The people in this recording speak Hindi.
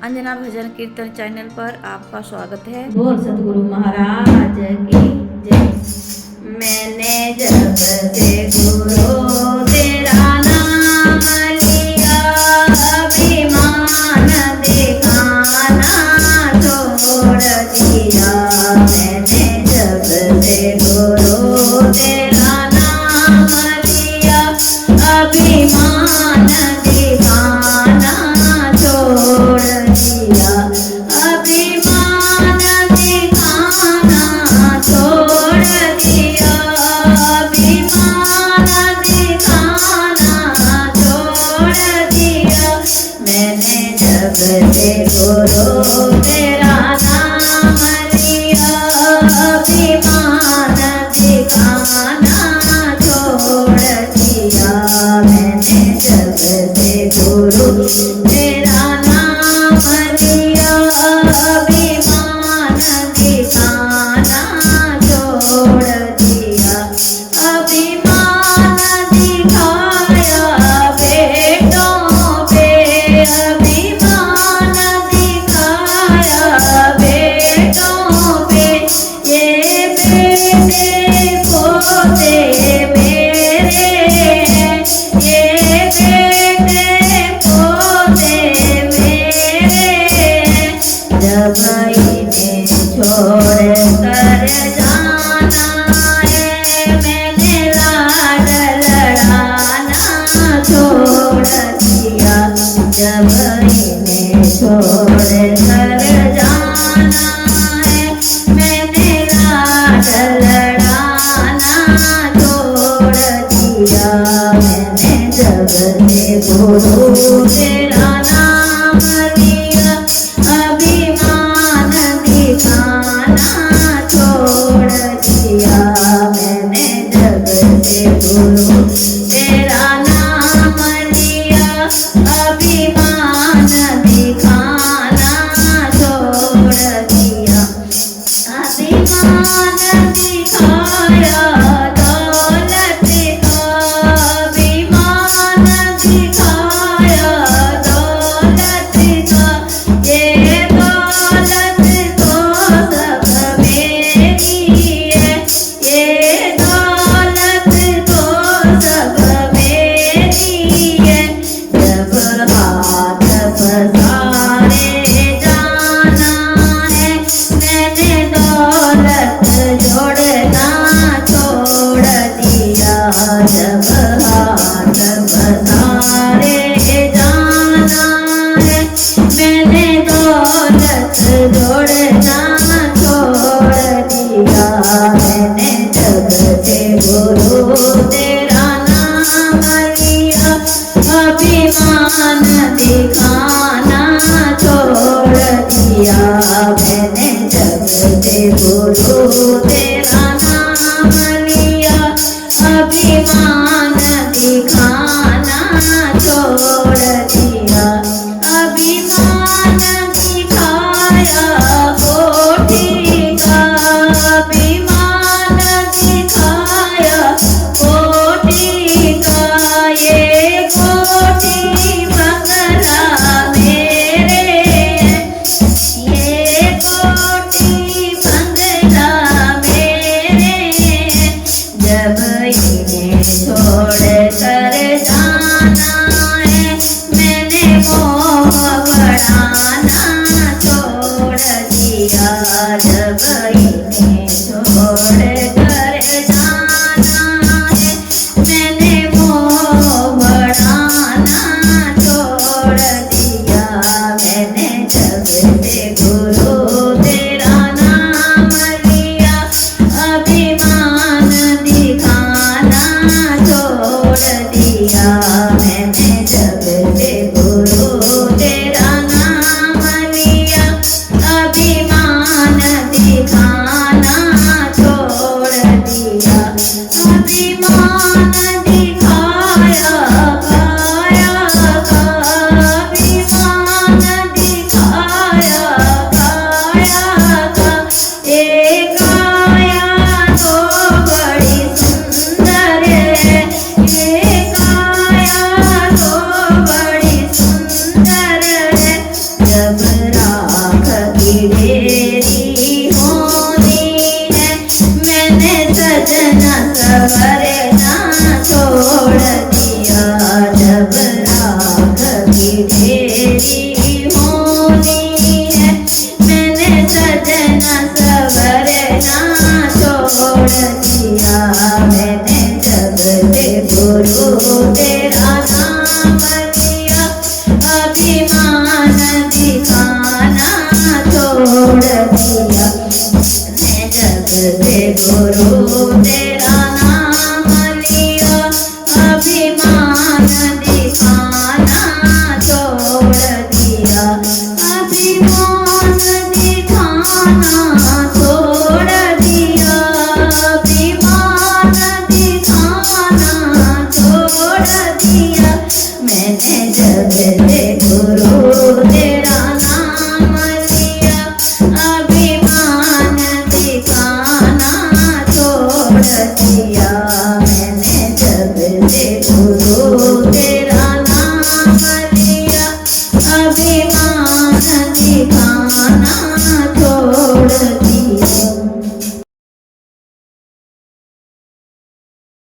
अंजना भजन कीर्तन चैनल पर आपका स्वागत है। बोल सतगुरु महाराज की जय। मैंने जब से गुरु तेरा नाम लिया, अभिमान दिखाना छोड़ दिया। मैंने जब से गुरु तेरा नाम लिया, अभिमान दिखाना छोड़ दिया। अभिमान दिखाना छोड़ दिया। अभिमान दिखाना छोड़ दिया। मैंने जब से गुरु तेरा नाम लिया, अभिमान दिखाना छोड़ दिया। मैंने जब से गुरु तेरा नाम लिया, अभिमान दिखाना छोड़ दिया। अभिमान दिखाया बेटों पे, अभिमान दिखाया बेटों पे। ये बेटे पोते मेरे, ये बेटे पोते मेरे। जब इन्हें छोड़ कर जाना है, मैंने लाड लड़ाना छोड़ दिया। जब इन्हें छोड़ कर